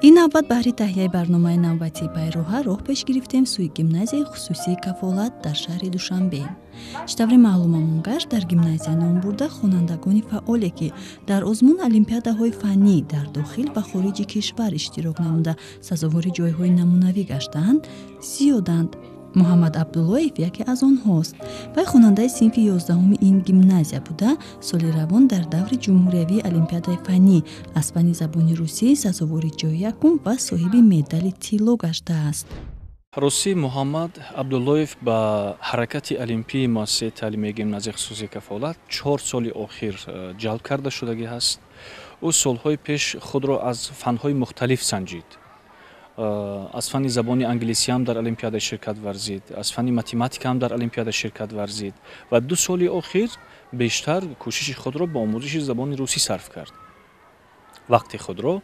این نوبت بهر تهیه برنامه نوبتی پیروها راه پیش گرفتیم سوی گیمنازیای خصوصی کفالت در شهر دوشنبه. شتابری معلوممون گشت در گیمنازیای نامبورده خوانندگان فعالی که در آزمون المپیادهای فنی در داخل و خارج کشور اشتراک نموده سزاوار جایهای نمونوی گشتند زیادند. محمد عبداللهیف یکی از آنهاست. وی خواننده صنف 11 این گیمنازیا بوده. سال روان در دور جمهوری المپیادهای فنی از فن زبان روسی سزاوار جای یکم و صاحب مدال طلا گشته است. روسی محمد عبداللهیف با حرکت المپی مؤسسه تعلیمی گیمنازیای خصوصی کفالت 4 سال اخیر جلب کرده شدگی است. او سالهای پیش خود را از فنهای مختلف سنجید. از فن زبان انگلیسی هم در المپیاد شرکت ورزید، از فن متماتیک هم در المپیاد شرکت ورزید و 2 سال اخیر بیشتر کوشش خود را با آموزش زبان روسی صرف کرد. وقت خود را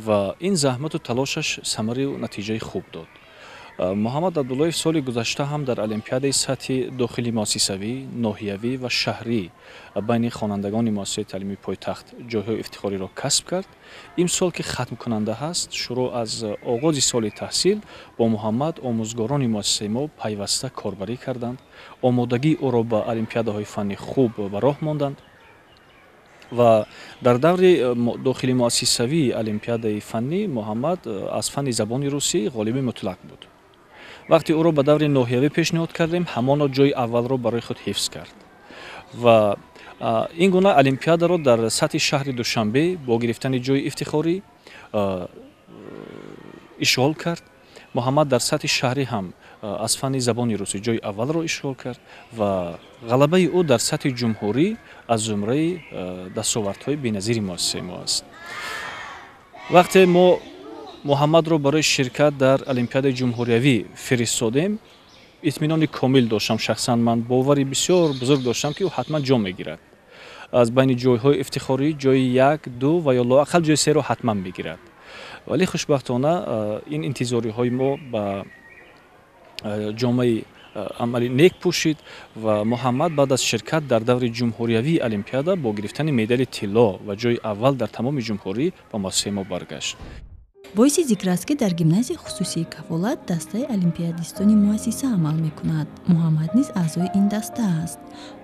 و این زحمت و تلاشش ثمره و نتیجه خوب داد. محمد عبداللهیف سال گذشته هم در المپیاد سطح داخلی مؤسسوی، ناحیوی و شهری بین خوانندگان مؤسسه تعلیمی پایتخت جایهای افتخاری را کسب کرد. این سال که ختم کننده است، شروع از آغاز سال تحصیل با محمد آموزگاران مؤسسه ما پیوسته کاربری کردند. آمادگی او را به المپیادهای فنی خوب به راه ماندند و در دور داخلی مؤسسوی المپیاد فنی محمد از فن زبان روسی غالب مطلق بود. وقتی او را به دور ناحیوی پیشنهاد کردیم، همانا جای اول را برای خود حفظ کرد و این گونه المپیاد را در سطح شهر دوشنبه با گرفتن جای افتخاری اشغال کرد. محمد در سطح شهری هم از فن زبان روسی جای اول را اشغال کرد و غلبه او در سطح جمهوری از زمره دستاوردهای بی‌نظیر مؤسسه ما است. وقتی ما محمد را برای شرکت در المپیاد جمهوریوی فرستادیم، اطمینان کامل داشتم. شخصا من باوری بسیار بزرگ داشتم که او حتما جام میگیرد. از بین جایهای افتخاری جای 1، 2 و یا لااقل جای 3 را حتما میگیرد. ولی خوشبختانه این انتظاری های ما به جامعه عملی نیک پوشید و محمد بعد از شرکت در دور جمهوریوی المپیاد با گرفتن مدال طلا و جای اول در تمام جمهوری به مؤسسه ما برگشت. باعث ذکر است که در گیمنازیای خصوصی کفالت دسته المپیادیستان مؤسسه عمل میکند. محمد نیز اعضای این دسته است.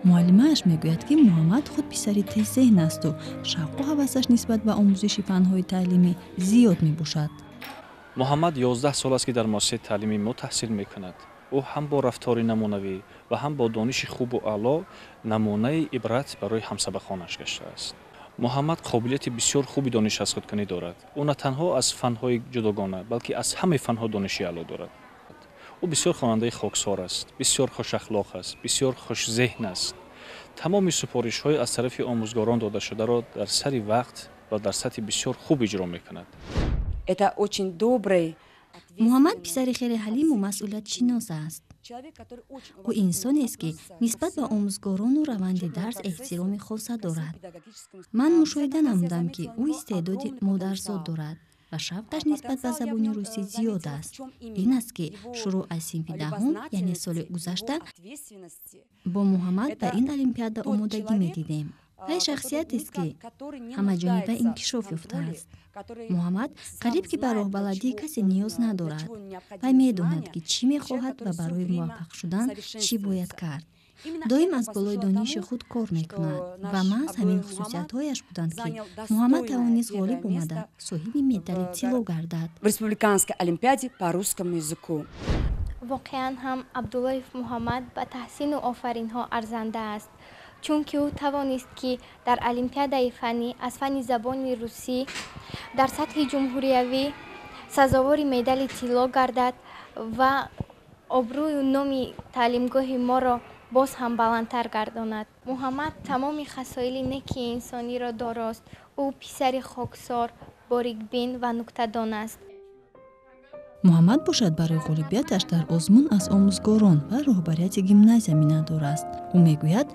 معلمش میگوید که محمد خود پسری تیز ذهن است و شوق و هوسش نسبت به آموزش فنهای تعلیمی زیاد میباشد. محمد 11 سال است که در مؤسسه تعلیمی ما تحصیل میکند. او هم با رفتار نمونوی و هم با دانش خوب و اعلی نمونه عبرت برای همسبقانش گشته است. محمد قابلیت بسیار خوبی دانش از خود کنی دارد. او نه تنها از فنهای جداگانه بلکه از همه فنها دانشی اعلی دارد. او بسیار خواننده خاکسار است، بسیار خوش اخلاق است، بسیار خوش ذهن است. تمام سفارش‌های از طرف آموزگاران داده شده را در سر وقت و در سطح بسیار خوب اجرا می‌کند. محمد پسر خیلی حلیم و مسئولیت شناس است. او انسانی است که نسبت به آموزگاران و روند درس احترام خاص دارد. من مشاهده نمودم که او استعداد مادرزاد دارد و شوقش نسبت به زبان روسی زیاد است. این است که شروع از صنف 10 یعنی سال گذشته با محمد به این المپیاد آمادگی می‌دیدیم. وی شخصیت است که همه جانبه انکشاف یافته است. محمد قریب که برای بلدی کسی نیاز ندارد. وی می‌داند که چی می‌خواهد و برای موفق شدن چی باید کرد. دائم از بالای دانش خود کار می‌کند و محض همین خصوصیت‌هایش بودند که محمد توانست غالب آمده صاحب مدال طلا گردد. واقعاً هم عبداللهیف محمد به تحسین و آفرین‌ها ارزنده است. چون که او توانست که در المپیاد فنی از فن زبان روسی در سطح جمهوریوی سزاوار مدال طلا گردد و آبروی و نام تعلیمگاه ما را باز هم بلندتر گرداند. محمد تمام خصایل نیک انسانی را دارست. او پسر خاکسار، باریکبین و نکته‌دان است. محمد باشد برای غالبیتش در آزمون از آموزگاران و رهبریت گیمنازیا می‌ندار است. او میگوید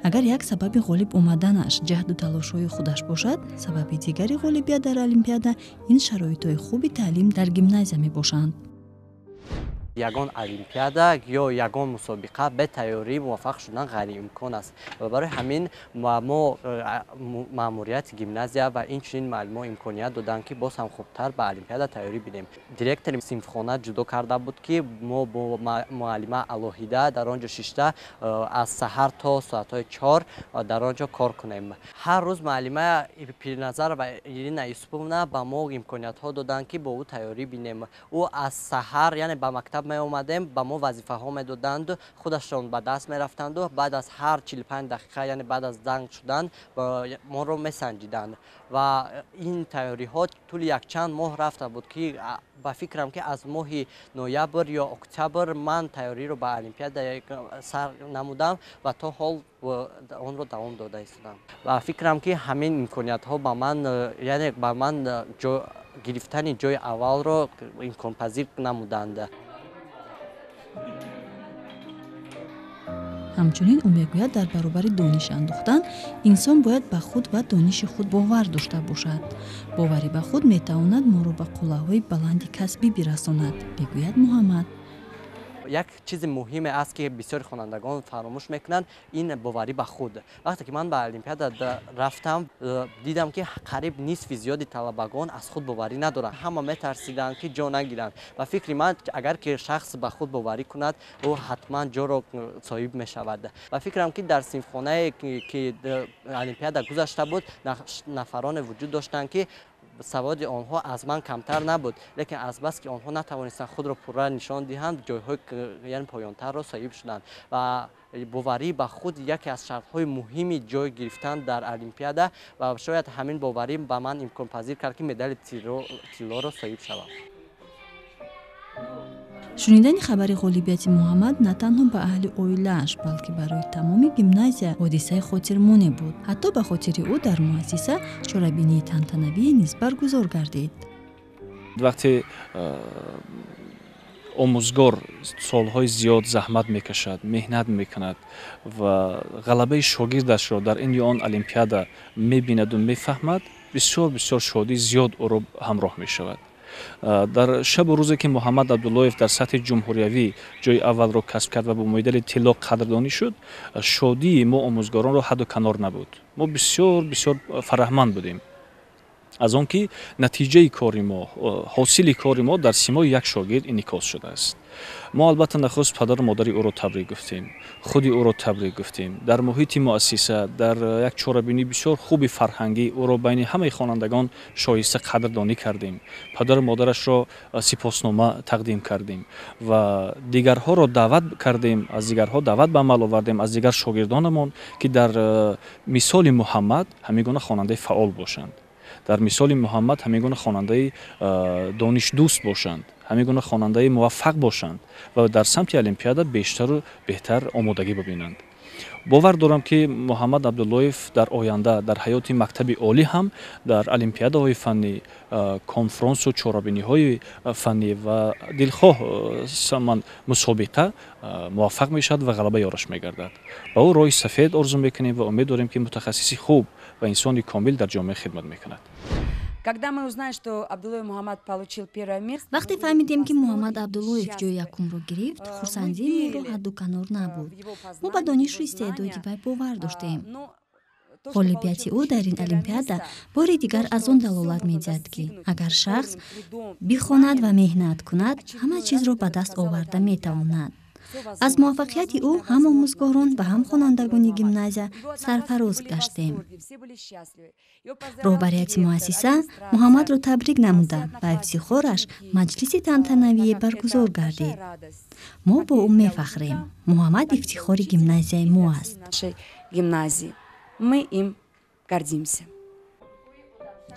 اگر یک سبب غالب آمدنش جهد و تلاش‌های خودش باشد، سبب دیگری غالبیت در المپیاد این شرایط‌های خوب تعلیم در گیمنازیا میباشند. ягон олимпиада ё ягон мусобиқа бе тайёрӣ муваффақ шудан ғайриимкон аст ва барои ҳамин мо маъмурияти гимназия ва инчунин муаллимон имконият доданд ки боз ҳам хубтар ба олимпиада тайёрӣ бидем. Директори синфхона ҷудо карда буд ки мо бо муаллима алоҳида дар он ҷо шишта аз саҳар то соатҳои 4 дар он ҷо кор кунем. ҳар рӯз муаллима пирназар ва Ирина Юсуповна ба мо имкониятҳо доданд ки бо ӯ тайёрӣ бинем. ӯ аз саҳар яъне ба мактаб меомадем ба мо вазифаҳо медоданд, худашон ба даст мерафтанду баъд аз ҳар 45 дақиқа яъне баъд аз занг шудан моро месанҷиданд ва ин тайёриҳо тӯли якчанд моҳ рафта буд ки ба фикрам ки аз моҳи ноябр ё октябр ман тайёриро ба олимпиада сар намудам ва то ҳол онро давом дода истодам ва фикрам ки ҳамин имкониятҳо ба ман яъне ба ман гирифтани ҷои аввалро имконпазир намуданд. ҳамчунин ӯ мегӯяд дар баробари дониш андохтан инсон бояд ба худ ва дониши худ бовар дошта бошад. боварӣ ба худ метавонад моро ба қуллаҳои баланди касбӣ бирасонад, мегӯяд Муҳаммад. як чизи муҳиме аст ки бисёри хонандагон фаромӯш мекунанд, ин боварӣ ба худ. вақте ки ман ба олимпиада рафтам дидам ки қариб нисфи зиёди талабагон аз худ боварӣ надоранд. ҳама метарсиданд ки ҷо нагиранд. ба фикри ман агар ки шахс ба худ боварӣ кунад ӯ ҳатман ҷоро соҳиб мешавад. ба фикрам ки дар синфхонае ки олимпиада гузашта буд нафароне вуҷуд доштанд ки саводи онҳо аз ман камтар набуд, лекин азбас ки онҳо натавонистанд худро пурра нишон диҳанд, ҷойҳои яъне поёнтарро соҳиб шуданд ва боварӣ ба худ яке аз шартҳои муҳими ҷой гирифтан дар олимпиада ва шояд ҳамин боварӣ ба ман имконпазир кард ки медали тиллоро соҳиб шавам. шунидани хабари ғолибияти Муҳаммад на танҳо ба аҳли оилааш, балки барои тамоми гимназия ҳодисаи хотирмоне буд. ҳатто ба хотири ӯ дар муассиса чорабинии тантанавие низ баргузор гардид. вақте омӯзгор солҳои зиёд заҳмат мекашад, меҳнат мекунад ва ғалабаи шогирдашро дар ин ё он олимпиада мебинаду мефаҳмад, бисёр бисёр шодӣ зиёд ӯро ҳамроҳ мешавад. дар шабу рӯзе ки Муҳаммад Абдуллоев дар сатҳи ҷумҳуриявӣ ҷои аввалро касб кард ва бо медали тилло қадрдонӣ шуд, шодии мо омӯзгоронро ҳадду канор набуд. мо бисёр бисёр фараҳманд будем аз он ки натиҷаи кори мо, ҳосили кори мо дар симои як шогирд инъикос шудааст. мо албатта нахуст падару модари ӯро табрик гуфтем, худи ӯро табрик гуфтем. Дар муҳити муассиса, дар як чорабинии бисёр хуби фарҳангӣ ӯро байни ҳамаи хонандагон шоиста қадрдонӣ кардем. Падару модарашро сипоснома тақдим кардем ва дигарҳоро даъват кардем, аз дигарҳо даъват ба амал овардем, аз дигар шогирдонамон ки дар мисоли Муҳаммад ҳамин гуна хонандаи фаъол бошанд. дар мисоли Муҳаммад ҳамин гуна хонандаи донишдӯст бошанд, ҳамин гуна хонандаи муваффақ бошанд ва дар самти олимпиада бештару беҳтар омодагӣ бубинанд. бовар дорам ки Муҳаммад Абдуллоев дар оянда дар ҳаёти мактаби олӣ ҳам дар олимпиадаҳои фаннӣ, конфронсу чорабиниҳои фаннӣ ва дилхоҳ саман мусобиқа муваффақ мешавад ва ғалаба ёраш мегардад. ба ӯ роҳи сафед орзу мекунем ва умед дорем ки мутахассиси хуб ва инсони комил дар ҷомеа хидмат мекунад. вақте фаҳмидем ки Муҳаммад Абдуллоев ҷои якумро гирифт, хурсандии моро ҳадду канор набуд. мо ба донишру истеъдоди вай бовар доштем. ғолибияти ӯ дар ин олимпиада бори дигар аз он далолат медиҳад ки агар шахс бихонад ва меҳнат кунад, ҳама чизро ба даст оварда метавонад. аз муваффақияти ӯ ҳам омӯзгорон ва ҳам хонандагони гимназия сарфароз гаштем. роҳбарияти муассиса Муҳаммадро табрик намуда ва ифтихораш маҷлиси тантанавие баргузор гардид. мо бо ӯ мефахрем. Муҳаммад ифтихори гимназияи мо аст.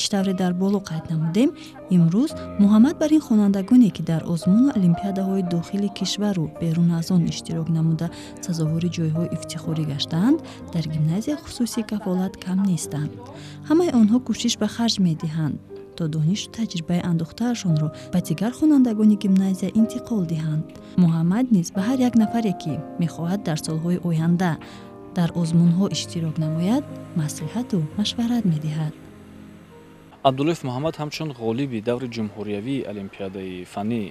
чӣ тавре дар боло қайд намудем, имрӯз Муҳаммад бар ин хонандагоне ки дар озмуну олимпиадаҳои дохили кишвару берун аз он иштирок намуда сазовори ҷойҳои ифтихорӣ гаштаанд, дар гимназия хусусии кафолат кам нестанд. ҳамаи онҳо кӯшиш ба харҷ медиҳанд то донишу таҷрибаи андохтаашонро ба дигар хонандагони гимназия интиқол диҳанд. Муҳаммад низ ба ҳар як нафаре ки мехоҳад дар солҳои оянда дар озмунҳо иштирок намояд, маслиҳату машварат медиҳад. абдуллоев муҳаммад ҳамчун ғолиби даври ҷумҳуриявии олимпиадаи фанӣ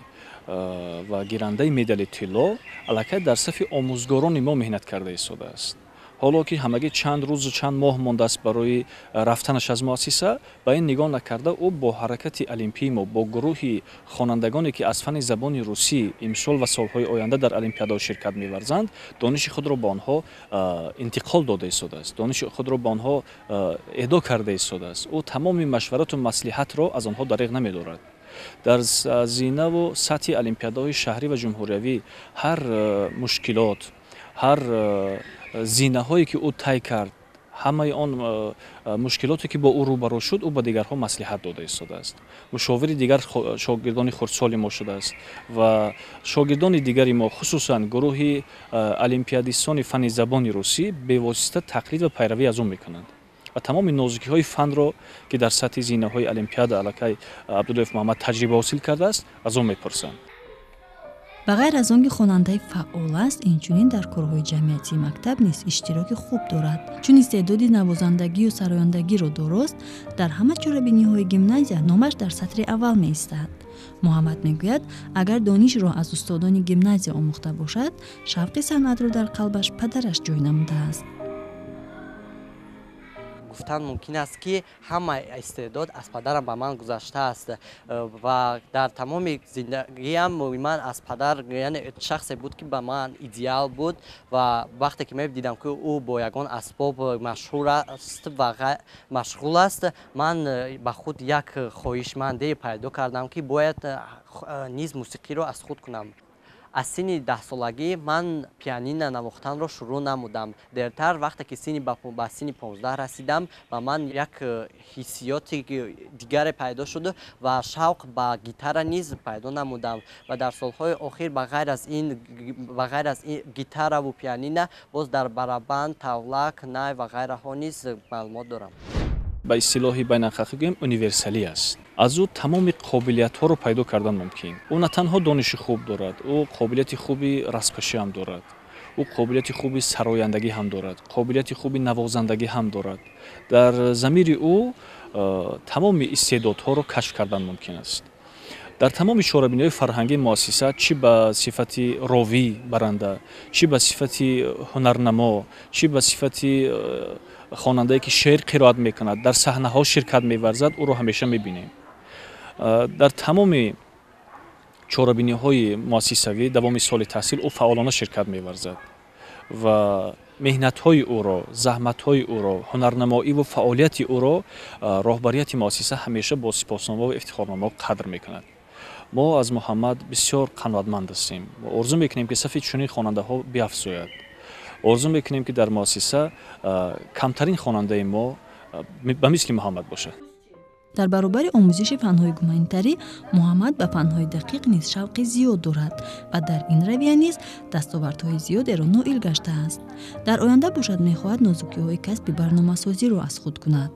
ва гирандаи медали тилло аллакай дар сафи омӯзгорони мо меҳнат карда истодааст. ҳоло ки ҳамагӣ чанд рӯзу чанд моҳ мондааст барои рафтанаш аз муассиса, ба ин нигоҳ накарда ӯ бо ҳаракати олимпии мо, бо гурӯҳи хонандагоне ки аз фани забони русӣ имсол ва солҳои оянда дар олимпиадаҳо ширкат меварзанд, дониши худро ба онҳо интиқол дода истодааст, дониши худро ба онҳо эҳдо карда истодааст. ӯ тамоми машварату маслиҳатро аз онҳо дариғ намедорад. дар зинаву сатҳи олимпиадаҳои шаҳрӣ ва ҷумҳуриявӣ ҳар мушкилот, ҳар зинаҳое ки ӯ тай кард, ҳамаи он мушкилоте ки бо ӯ рӯбаро шуд, ӯ ба дигарҳо маслиҳат дода истодааст. мушовири дигар шогирдони хурдсоли мо шудааст ва шогирдони дигари мо, хусусан гурӯҳи олимпиадистони фани забони русӣ бевосита тақлид ва пайравӣ аз ӯ мекунанд ва тамоми нозукиҳои фанро ки дар сатҳи зинаҳои олимпиада аллакай абдуллоев муҳаммад таҷриба ҳосил кардааст, аз ӯ мепурсанд. ба ғайр аз он ки хонандаи фаъол аст, инчунин дар корҳои ҷамъиятии мактаб низ иштироки хуб дорад. чун истеъдоди навозандагию сарояндагиро дорост, дар ҳама чорабиниҳои гимназия номаш дар сатри аввал меистад. муҳаммад мегӯяд, агар донишро аз устодони гимназия омӯхта бошад, шавқи санъатро дар қалбаш падараш ҷой намудааст. гуфтан мумкин аст ки ҳама истеъдод аз падарам ба ман гузаштааст ва дар тамоми зиндагиам ман аз падар яъне шахсе буд ки ба ман идеал буд ва вақте ки медидам ки ӯ бо ягон асбоб машҳур аст ва машғул аст, ман ба худ як хоҳишмандие пайдо кардам ки бояд низ мусиқиро аз худ кунам. аз синни 10-солагӣ ман пианино навохтанро шурӯъ намудам. дертар вақте ки ба синни 15 расидам, ба ман як ҳиссиёти дигаре пайдо шуд ва шавқ ба гитара низ пайдо намудам ва дар солҳои охир ба ғайр аз ин гитараву пианино боз дар барабанд, тавла, кнай ва ғайраҳо низ маълумот дорам. ба истилоҳи байналхалқӣ гӯем универсалӣ аст. аз ӯ тамоми қобилиятҳоро пайдо кардан мумкин. ӯ на танҳо дониши хуб дорад, ӯ қобилияти хуби расткашӣ ҳам дорад, ӯ қобилияти хуби сарояндагӣ ҳам дорад, қобилияти хуби навозандагӣ ҳам дорад. дар замири ӯ тамоми истеъдодҳоро кашф кардан мумкин аст. дар тамоми чорабиниҳои фарҳангии муассиса, чӣ ба сифати ровӣ баранда, чӣ ба сифати ҳунарнамо, чӣ ба сифати хонандае ки шеър қироат мекунад, дар саҳнаҳо ширкат меварзад, ӯро ҳамеша мебинем. дар тамоми чорабиниҳои муассисавӣ давоми соли таҳсил ӯ фаъолона ширкат меварзад ва меҳнатҳои ӯро, заҳматҳои ӯро, ҳунарнамоиву фаъолияти ӯро роҳбарияти муассиса ҳамеша бо сипосномаву ифтихорнома қадр мекунад. мо аз муҳаммад бисёр қаноатманд ҳастем. орзу мекунем ки сафи чунин хонандаҳо биафзояд. орзу мекунем ки дар муассиса камтарин хонандаи мо ба мисли муҳаммад бошад. дар баробари омӯзиши фанҳои гуманитарӣ, муҳаммад ба фанҳои дақиқ низ шавқи зиёд дорад ва дар ин равия низ дастовардҳои зиёдеро ноил гаштааст. дар оянда бошад мехоҳад нозукиҳои касби барномасозиро аз худ кунад.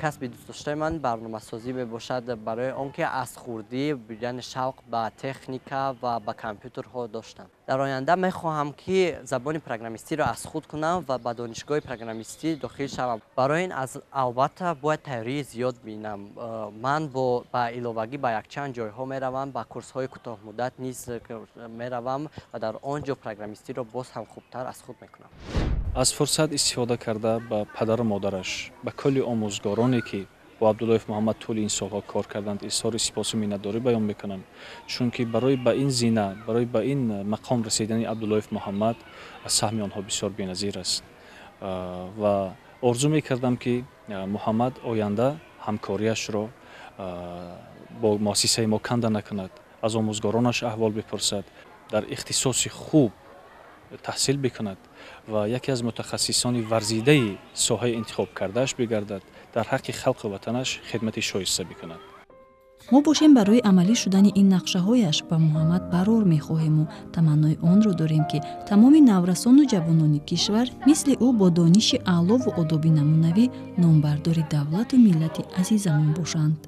касби дӯстдоштаи ман барномасозӣ мебошад, барои он ки аз хурдӣ яъне шавқ ба техника ва ба компютерҳо доштам. дар оянда мехоҳам ки забони программистиро аз худ кунам ва ба донишгоҳи программистӣ дохил шавам. барои ин албатта бояд тайёрии зиёд бинам. ман ба иловагӣ ба якчанд ҷойҳо меравам, ба курсҳои кӯтоҳмуддат низ меравам ва дар он ҷо программистиро боз ҳам хубтар аз худ мекунам. аз фурсат истифода карда ба падару модараш, ба кулли омӯзгороне ки бо абдуллоев муҳаммад тӯли ин солҳо кор карданд, изҳори сипосу миннатдорӣ баён мекунам, чунки барои ба ин зина, барои ба ин мақом расидани абдуллоев муҳаммад саҳми онҳо бисёр беназир аст ва орзу мекардам ки муҳаммад оянда ҳамкориашро бо муассисаи мо канда накунад, аз омӯзгоронаш аҳвол бипурсад, дар ихтисоси хуб таҳсил бикунад ва яке аз мутахассисони варзидаи соҳаи интихоб кардааш бигардад, дар ҳаққи халқи ватанаш хидмати шоиста бикунад. мо бошем барои амалӣ шудани ин нақшаҳояш ба муҳаммад барор мехоҳему. таманнои онро дорем ки тамоми наврасону ҷавонони кишвар мисли ӯ бо дониши аълову одоби намунавӣ номбардори давлату миллати азизамон бошанд.